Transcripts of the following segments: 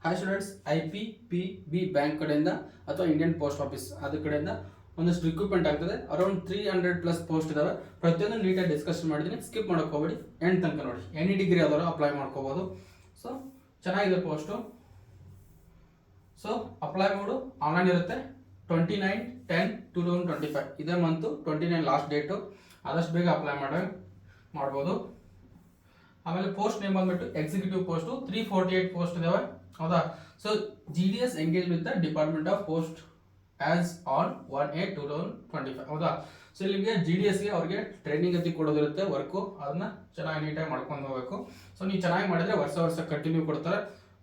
Hi students, IPPB bank ಕಡೆಯಿಂದ ಅಥವಾ Indian post office ಅದ್ರ ಕಡೆಯಿಂದ ಒಂದಷ್ಟು ರಿಕ್ರೂಟ್ಮೆಂಟ್ ಆಗ್ತದೆ. ಅರೌಂಡ್ 300+ ಪೋಸ್ಟ್ ಇದಾವೆ. ಪ್ರತಿಯೊಂದು ನೀಟಾಗಿ ಡಿಸ್ಕಷನ್ ಮಾಡಿದ್ದೀನಿ, ಸ್ಕಿಪ್ ಮಾಡೋಕೆ ಹೋಗ್ಬೇಡಿ, ಎಂಡ್ ತನಕ ನೋಡಿ. ಎನಿ ಡಿಗ್ರಿ ಆದವರು ಅಪ್ಲೈ ಮಾಡ್ಕೋಬಹುದು. ಸೊ ಚೆನ್ನಾಗಿದೆ ಪೋಸ್ಟು. ಸೊ ಅಪ್ಲೈ ಮಾಡು, ಆನ್ಲೈನ್ ಇರುತ್ತೆ. 29/10/2025 ಇದೇ ಮಂತು 29 ಲಾಸ್ಟ್ ಡೇಟು. ಆದಷ್ಟು ಬೇಗ ಅಪ್ಲೈ ಮಾಡ್ಬೋದು. ಆಮೇಲೆ ಪೋಸ್ಟ್ ನೇಮ್ ಬಂದ್ಬಿಟ್ಟು ಎಕ್ಸಿಕ್ಯೂಟಿವ್ ಪೋಸ್ಟು 348 ಪೋಸ್ಟ್ ಇದಾವೆ, ಹೌದಾ. So GDS engage with the department of post as on 1/8/2025, ಹೌದಾ. ಸೊ ಇಲ್ಲಿಗೆ GDSಗೆ ಅವ್ರಿಗೆ ಟ್ರೈನಿಂಗ್ ಅತಿ ಕೊಡೋದಿರುತ್ತೆ, ವರ್ಕು ಅದನ್ನ ಚೆನ್ನಾಗಿ ನೀಟಾಗಿ ಮಾಡ್ಕೊಂಡು ಹೋಗಬೇಕು. ಸೊ ನೀವು ಚೆನ್ನಾಗಿ ಮಾಡಿದ್ರೆ ವರ್ಷ ಕಂಟಿನ್ಯೂ ಕೊಡ್ತಾರೆ.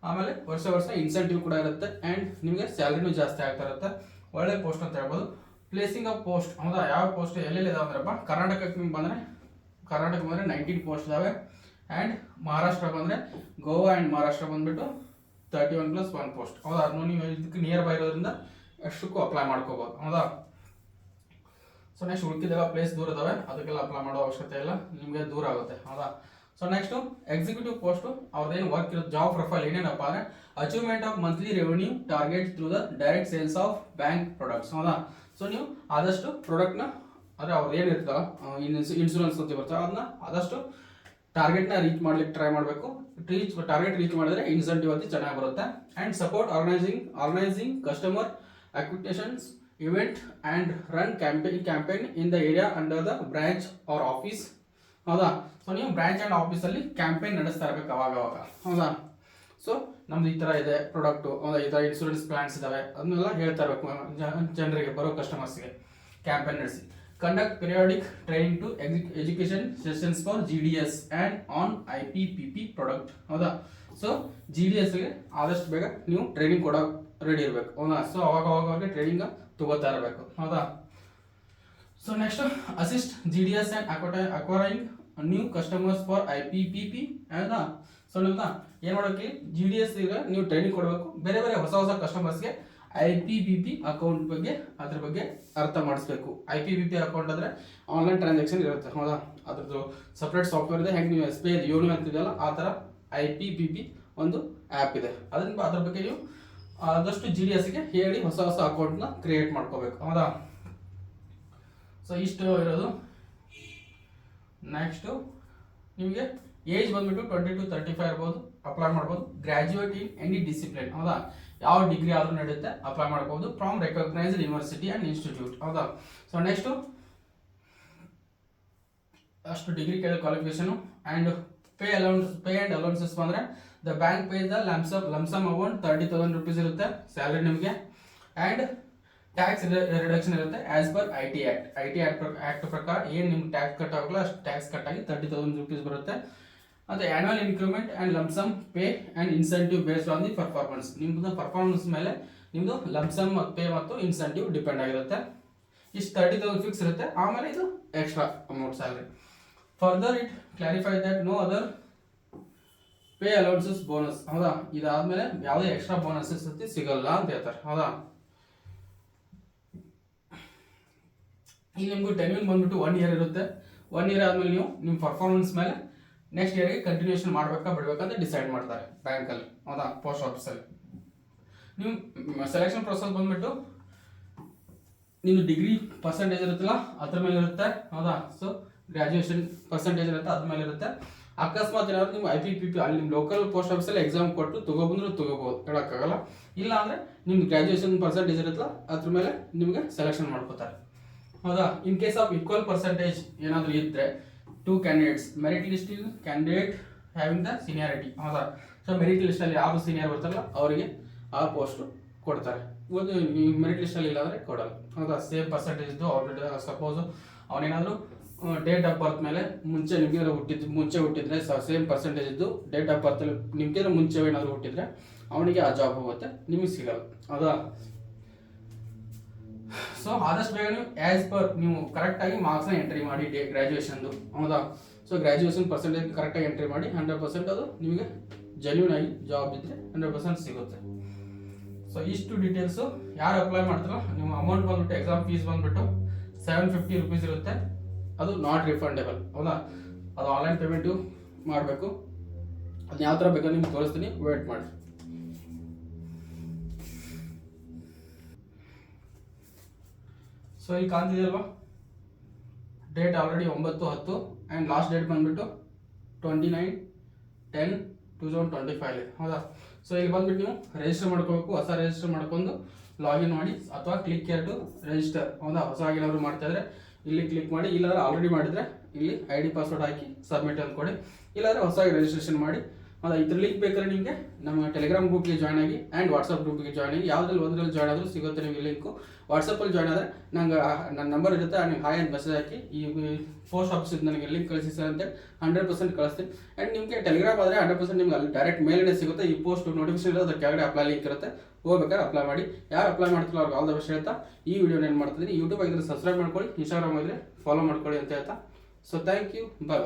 ಆಮೇಲೆ ವರ್ಷ ಇನ್ಸೆಂಟಿವ್ ಕೂಡ ಇರುತ್ತೆ ಆ್ಯಂಡ್ ನಿಮಗೆ ಸ್ಯಾಲರಿನೂ ಜಾಸ್ತಿ ಆಗ್ತಾ ಇರುತ್ತೆ. ಒಳ್ಳೆ ಪೋಸ್ಟ್ ಅಂತ ಹೇಳ್ಬೋದು. ಪ್ಲೇಸಿಂಗ್ ಆಫ್ ಪೋಸ್ಟ್, ಹೌದಾ. ಯಾವ ಪೋಸ್ಟ್ ಎಲ್ಲೆಲ್ಲಿ ಇದಾವೆ ಅಂದ್ರಪ್ಪ, ಕರ್ನಾಟಕಕ್ಕೆ ನಿಮ್ಗೆ ಬಂದರೆ 19 ಪೋಸ್ಟ್ ಇದಾವೆ. ಆ್ಯಂಡ್ ಮಹಾರಾಷ್ಟ್ರ ಬಂದರೆ ಗೋವಾ ಆ್ಯಂಡ್ ಮಹಾರಾಷ್ಟ್ರ ಬಂದ್ಬಿಟ್ಟು 31+1 ಪೋಸ್ಟ್, ಹೌದಾ. ನೀವು ಇದಕ್ಕೆ ನಿಯರ್ ಬೈ ಇರೋದ್ರಿಂದ ಅಷ್ಟಕ್ಕೂ ಅಪ್ಲೈ ಮಾಡ್ಕೋಬೋದು, ಹೌದಾ. ಸೊ ನೆಕ್ಸ್ಟ್ ಉಳ್ಕಿದೆಲ್ಲ ಪ್ಲೇಸ್ ದೂರ ಇದಾವೆ, ಅದಕ್ಕೆಲ್ಲ ಅಪ್ಲೈ ಮಾಡೋ ಅವಶ್ಯಕತೆ ಇಲ್ಲ, ನಿಮಗೆ ದೂರ ಆಗುತ್ತೆ, ಹೌದಾ. ಸೊ ನೆಕ್ಸ್ಟು ಎಕ್ಸಿಕ್ಯೂಟಿವ್ ಪೋಸ್ಟು ಅವ್ರದ್ದೇನು ವರ್ಕ್ ಇರುತ್ತೆ, ಜಾಬ್ ಪ್ರೊಫೈಲ್ ಏನೇನಪ್ಪ ಅಂದರೆ achievement of monthly revenue target through the direct sales of bank products, ಹೌದಾ. ಸೊ ನೀವು ಆದಷ್ಟು ಪ್ರಾಡಕ್ಟ್ನ ಅಂದರೆ ಅವ್ರು ಏನಿರ್ತಲ್ಲ ಇನ್ಶೂರೆನ್ಸ್ ಅಂತ ಬರ್ತದೆ, ಅದನ್ನ ಆದಷ್ಟು ಟಾರ್ಗೆಟ್ನ ರೀಚ್ ಮಾಡ್ಲಿಕ್ಕೆ ಟ್ರೈ ಮಾಡಬೇಕು. ಟಾರ್ಗೆಟ್ ರೀಚ್ ಮಾಡಿದ್ರೆ ಇನ್ಸೆಂಟಿವ್ ಅತಿ ಚೆನ್ನಾಗಿ ಬರುತ್ತೆ. And support organising customer acquisitions event and run campaign in the area under the branch or office, ಹೌದಾ. ಸೊ ನೀವು ಬ್ರಾಂಚ್ ಆ್ಯಂಡ್ ಆಫೀಸಲ್ಲಿ ಕ್ಯಾಂಪೇನ್ ನಡೆಸ್ತಾ ಇರಬೇಕು ಅವಾಗ, ಹೌದಾ. ಸೊ ನಮ್ದು ಈ ಥರ ಇದೆ ಪ್ರಾಡಕ್ಟು, ಹೌದಾ, ಈ ಥರ ಇನ್ಶೂರೆನ್ಸ್ ಪ್ಲಾನ್ಸ್ ಇದಾವೆ, ಅದನ್ನೆಲ್ಲ ಹೇಳ್ತಾ ಇರಬೇಕು ಜನರಿಗೆ, ಬರೋ ಕಸ್ಟಮರ್ಸ್ಗೆ ಕ್ಯಾಂಪೇನ್ ನಡೆಸಿ. Conduct periodic training to education sessions for GDS and on IPPB product, ಹೌದಾ. ಸೊ GDSಗೆ ಆದಷ್ಟು ಬೇಗ ನೀವು ಟ್ರೈನಿಂಗ್ ಕೊಡೋ ರೆಡಿ ಇರಬೇಕು, ಹೌದಾ. ಸೊ ಅವಾಗ ಟ್ರೈನಿಂಗ್ ತಗೋತಾ ಇರಬೇಕು, ಹೌದಾ. So next assist GDS and acquiring new customers for IPPB, ಹೌದಾ. ಸೊ ನಿಮ್ಗೆ ಏನು ಮಾಡೋಕ್ಕೆ GDS ಈಗ ನೀವು ಟ್ರೈನಿಂಗ್ ಕೊಡಬೇಕು, ಬೇರೆ ಹೊಸ ಕಸ್ಟಮರ್ಸ್ಗೆ IPPB ಅಕೌಂಟ್ ಅದ್ರ ಬಗ್ಗೆ ಅರ್ಥ ಮಾಡಿಸ್ಬೇಕು. IPPB ಅಕೌಂಟ್ ಅಂದರೆ ಆನ್ಲೈನ್ ಟ್ರಾನ್ಸಾಕ್ಷನ್ ಇರುತ್ತೆ, ಹೌದಾ. ಅದ್ರದ್ದು ಸಪ್ರೇಟ್ ಸಾಫ್ಟ್ವೇರ್ ಇದೆ, ಹೆಂಗೆ ನೀವು SBI ಯೋನೋ ಅಂತಿದೆಯಲ್ಲ ಆ ಥರ IPPB ಒಂದು ಆ್ಯಪ್ ಇದೆ. ಅದ್ರ ಬಗ್ಗೆ ನೀವು ಆದಷ್ಟು GDSಗೆ ಹೇಳಿ ಹೊಸ ಅಕೌಂಟ್ನ ಕ್ರಿಯೇಟ್ ಮಾಡ್ಕೋಬೇಕು, ಹೌದಾ. ಸೊ ಇಷ್ಟು ಇರೋದು. ನೆಕ್ಸ್ಟು ನಿಮಗೆ ಏಜ್ ಬಂದ್ಬಿಟ್ಟು 20 to 35 ಇರ್ಬೋದು, ಅಪ್ಲೈ ಮಾಡ್ಬೋದು. ಗ್ರಾಜ್ಯುಯೇಟ್ ಇನ್ ಎನಿ ಡಿಸಿಪ್ಲಿನ್, ಹೌದಾ. ಯಾವ ಡಿಗ್ರಿ ಆದ್ರೂ ನಡೆಯುತ್ತೆ, ಅಪ್ಲೈ ಮಾಡ್ಬೋದು from recognised university and institute, ಹೌದಾ. ಸೊ ನೆಕ್ಸ್ಟು ಅಷ್ಟು degree qualification and pay and allowances ಬಂದರೆ the bank pay the lump sum amount 30,000 rupees ಇರುತ್ತೆ ಸ್ಯಾಲರಿ ನಿಮಗೆ. ಆ್ಯಂಡ್ ಟ್ಯಾಕ್ಸ್ ರಿಡಕ್ಷನ್ ಇರುತ್ತೆ ಆಸ್ ಪರ್ IT ಆ್ಯಕ್ಟ್ ಪ್ರಕಾರ ಏನು ನಿಮ್ಗೆ ಟ್ಯಾಕ್ಸ್ ಕಟ್ ಆಗೋಲ್ಲ ಅಷ್ಟು ಟ್ಯಾಕ್ಸ್ ಕಟ್ ಆಗಿ 30,000 ರೂಪೀಸ್ ಬರುತ್ತೆ. ಮತ್ತು annual increment and lump sum pay and incentive based on the performance, ನಿಮ್ಮದು ಪರ್ಫಾರ್ಮೆನ್ಸ್ ಮೇಲೆ ನಿಮ್ಮದು ಲಮ್ಸಮ್ ಪೇ ಮತ್ತು ಇನ್ಸೆಂಟಿವ್ ಡಿಪೆಂಡ್ ಆಗಿರುತ್ತೆ. ಇಷ್ಟು 30,000 ಫಿಕ್ಸ್ ಇರುತ್ತೆ, ಆಮೇಲೆ ಇದು extra amount salary. Further it clarify that no other pay allowances bonus, ಹೌದಾ. ಇದಾದ್ಮೇಲೆ ಯಾವುದೇ ಎಕ್ಸ್ಟ್ರಾ ಬೋನಸಸ್ ಸಿಗಲ್ಲ ಅಂತ ಹೇಳ್ತಾರೆ, ಹೌದಾ. ಈಗ ನಿಮ್ಗೆ ಟೆನ್ಯೂನ್ ಬಂದ್ಬಿಟ್ಟು 1 year ಇರುತ್ತೆ. 1 year ಆದಮೇಲೆ ನೀವು ನಿಮ್ಮ ಪರ್ಫಾರ್ಮೆನ್ಸ್ ಮೇಲೆ ನೆಕ್ಸ್ಟ್ ಇಯರ್ಗೆ ಕಂಟಿನ್ಯೂಷನ್ ಮಾಡಬೇಕಾ ಬಿಡಬೇಕಂತ ಡಿಸೈಡ್ ಮಾಡ್ತಾರೆ ಬ್ಯಾಂಕಲ್ಲಿ, ಹೌದಾ, ಪೋಸ್ಟ್ ಆಫೀಸಲ್ಲಿ. ನೀವು ಸೆಲೆಕ್ಷನ್ ಪ್ರೊಸೆಸ್ ಬಂದ್ಬಿಟ್ಟು ನಿಮ್ದು ಡಿಗ್ರಿ ಪರ್ಸೆಂಟೇಜ್ ಇರುತ್ತಲ್ಲ ಅದ್ರ ಮೇಲೆ ಇರುತ್ತೆ, ಹೌದಾ. ಸೊ ಗ್ರ್ಯಾಜುಯೇಷನ್ ಪರ್ಸೆಂಟೇಜ್ ಇರುತ್ತೆ, ಅದ್ರ ಮೇಲೆ ಇರುತ್ತೆ. ಅಕಸ್ಮಾತ್ ಏನಾದ್ರು ನೀವು IPPB ಅಲ್ಲಿ ನಿಮ್ಮ ಲೋಕಲ್ ಪೋಸ್ಟ್ ಆಫೀಸಲ್ಲಿ ಎಕ್ಸಾಮ್ ಕೊಟ್ಟು ತೊಗೋಬೋದು, ಹೇಳೋಕ್ಕಾಗಲ್ಲ. ಇಲ್ಲ ಅಂದರೆ ನಿಮ್ದು ಗ್ರ್ಯಾಜುಯೇಷನ್ ಪರ್ಸೆಂಟೇಜ್ ಇರುತ್ತಲ್ಲ ಅದ್ರ ಮೇಲೆ ನಿಮಗೆ ಸೆಲೆಕ್ಷನ್ ಮಾಡ್ಕೋತಾರೆ, ಹೌದಾ. In case of equal percentage ಏನಾದರೂ ಇದ್ದರೆ 2 candidates merit list candidate having the seniority, ಹೌದಾ. ಸೊ ಮೆರಿಟ್ ಲಿಸ್ಟಲ್ಲಿ ಯಾರು ಸೀನಿಯರ್ ಬರ್ತಾರಲ್ಲ ಅವರಿಗೆ ಆ ಪೋಸ್ಟು ಕೊಡ್ತಾರೆ. ಇವತ್ತು ಮೆರಿಟ್ ಲಿಸ್ಟಲ್ಲಿ ಇಲ್ಲಾಂದರೆ ಕೊಡಲ್ಲ, ಹೌದಾ. ಸೇಮ್ ಪರ್ಸೆಂಟೇಜ್ ಇದ್ದು ಆಲ್ರೆಡಿ ಸಪೋಸು ಅವನೇನಾದರೂ ಡೇಟ್ ಆಫ್ ಬರ್ತ್ ಮೇಲೆ ಮುಂಚೆ ನಿಮಗೆ ಹುಟ್ಟಿದ್ರೆ ಸೇಮ್ ಪರ್ಸೆಂಟೇಜ್ ಇದ್ದು ಡೇಟ್ ಆಫ್ ಬರ್ತಲ್ಲಿ ನಿಮಗೆ ಮುಂಚೆ ಏನಾದರೂ ಹುಟ್ಟಿದ್ರೆ ಅವನಿಗೆ ಆ ಜಾಬ್ ಹೋಗುತ್ತೆ, ನಿಮಗೆ ಸಿಗಲ್ಲ, ಹೌದಾ. ಸೊ ಆದಷ್ಟು ಬೇಗ ನೀವು ಆಸ್ ಪರ್ ನೀವು ಕರೆಕ್ಟಾಗಿ ಮಾರ್ಕ್ಸ್ನ ಎಂಟ್ರಿ ಮಾಡಿ ಗ್ರ್ಯಾಜುಯೇಷನ್ದು, ಹೌದಾ. ಸೊ ಗ್ರ್ಯಾಜುಯೇಷನ್ ಪರ್ಸೆಂಟೇಜ್ ಕರೆಕ್ಟಾಗಿ ಎಂಟ್ರಿ ಮಾಡಿ 100% ಅದು ನಿಮಗೆ ಜೆನ್ಯೂನ್ ಆಗಿ ಜಾಬ್ ಇದ್ದರೆ 100% ಸಿಗುತ್ತೆ. ಸೊ ಇಷ್ಟು ಡೀಟೇಲ್ಸು. ಯಾರು ಅಪ್ಲೈ ಮಾಡ್ತಾರೋ ನಿಮ್ಮ ಅಮೌಂಟ್ ಬಂದ್ಬಿಟ್ಟು ಎಕ್ಸಾಮ್ ಫೀಸ್ ಬಂದ್ಬಿಟ್ಟು 750 ರೂಪೀಸ್ ಇರುತ್ತೆ, ಅದು ನಾಟ್ ರಿಫಂಡೇಬಲ್, ಹೌದಾ. ಅದು ಆನ್ಲೈನ್ ಪೇಮೆಂಟು ಮಾಡಬೇಕು. ಅದು ಯಾವ ಥರ ಬೇಕಾದ್ರೆ ನಿಮ್ಗೆ ತೋರಿಸ್ತೀನಿ, ವೇಟ್ ಮಾಡಿ. ಸೊ ಇಲ್ಲಿ ಕಾಣ್ತಿದೆಯಲ್ವಾ, date already 9/10 and last date ಬಂದುಬಿಟ್ಟು 29/10/2025 ಹೌದಾ. ಸೊ ಇಲ್ಲಿ ಬಂದ್ಬಿಟ್ಟು ನೀವು ರಿಜಿಸ್ಟರ್ ಮಾಡ್ಕೋಬೇಕು. ಹೊಸ ರಿಜಿಸ್ಟರ್ ಮಾಡ್ಕೊಂಡು ಲಾಗಿನ್ ಮಾಡಿ ಅಥವಾ ಕ್ಲಿಕ್ ಕೇರ್ ಟು ರಿಜಿಸ್ಟರ್ ಹೌದಾ. ಹೊಸದಾಗಿ ಏನಾದ್ರು ಮಾಡ್ತಾ ಇದ್ರೆ ಇಲ್ಲಿ ಕ್ಲಿಕ್ ಮಾಡಿ, ಇಲ್ಲಾಂದ್ರೆ ಆಲ್ರೆಡಿ ಮಾಡಿದರೆ ಇಲ್ಲಿ ID ಪಾಸ್ವರ್ಡ್ ಹಾಕಿ ಸಬ್ಮಿಟ್ ಅಂದ್ಕೊಡಿ, ಇಲ್ಲಾಂದ್ರೆ ಹೊಸದಾಗಿ ರಿಜಿಸ್ಟ್ರೇಷನ್ ಮಾಡಿ ಹೌದಾ. ಇದ್ರ ಲಿಂಕ್ ಬೇಕಾದ್ರೆ ನಿಮಗೆ ನಮ್ಮ ಟೆಲಿಗ್ರಾಮ್ ಗ್ರೂಪ್ಗೆ ಜಾಯ್ನ್ ಆಗಿ ಆ್ಯಂಡ್ ವಾಟ್ಸಪ್ ಗ್ರೂಪ್ಗೆ ಜಾಯ್ನ್ ಆಗಿ, ಯಾವುದ್ರಲ್ಲಿ ಒಂದರಲ್ಲಿ ಜಾಯ್ನ್ ಆದರೂ ಸಿಗುತ್ತೆ ನಿಮಗೆ ಲಿಂಕು. ವಾಟ್ಸಪ್ಪಲ್ಲಿ ಜಾಯ್ನ್ ಆದರೆ ನಂಗೆ ನನ್ನ ನಂಬರ್ ಇರುತ್ತೆ, ನೀವು ಹಾಯ್ ಅಂತ ಮೆಸೇಜ್ ಹಾಕಿ ಈ ಪೋಸ್ಟ್ ಆಫೀಸಿಂದ ನನಗೆ ಲಿಂಕ್ ಕಳಿಸಿ ಸರ್ ಅಂತ 100% ಕಳಿಸ್ತೀನಿ. ಆ್ಯಂಡ್ ನಿಮಗೆ ಟೆಲಿಗ್ರಾಮ್ ಆದರೆ 100% ನಿಮ್ಗೆ ಅಲ್ಲಿ ಡೈರೆಕ್ಟ್ ಮೇಲೇ ಸಿಗುತ್ತೆ. ಈ ಪೋಸ್ಟ್ ನೋಟಿಫಿಕೇಶನ್ ಇರೋದು ಅದ್ರ ಕೆಳಗಡೆ ಅಪ್ಲೈ ಲಿಂಕ್ ಇರುತ್ತೆ, ಹೋಗ್ಬೇಕಾದ್ರೆ ಅಪ್ಲೈ ಮಾಡಿ. ಯಾರು ಅಪ್ಲೈ ಮಾಡ್ತಿಲ್ಲ ಅವ್ರಿಗೆ ಆಲ್ ದ ಬೆಸ್ಟ್ ಹೇಳ್ತಾ ಈ ವಿಡಿಯೋನ ಏನು ಮಾಡ್ತಿದ್ದೀನಿ. ಯೂಟ್ಯೂಬ್ ಆಗಿದ್ರೆ ಸಬ್ಸ್ಕ್ರೈಬ್ ಮಾಡ್ಕೊಳ್ಳಿ, ಇನ್ಸ್ಟಾಗ್ರಾಮ್ ಆಗಿದ್ರೆ ಫಾಲೋ ಮಾಡ್ಕೊಳ್ಳಿ ಅಂತ ಹೇಳ್ತಾ. So thank you, bye.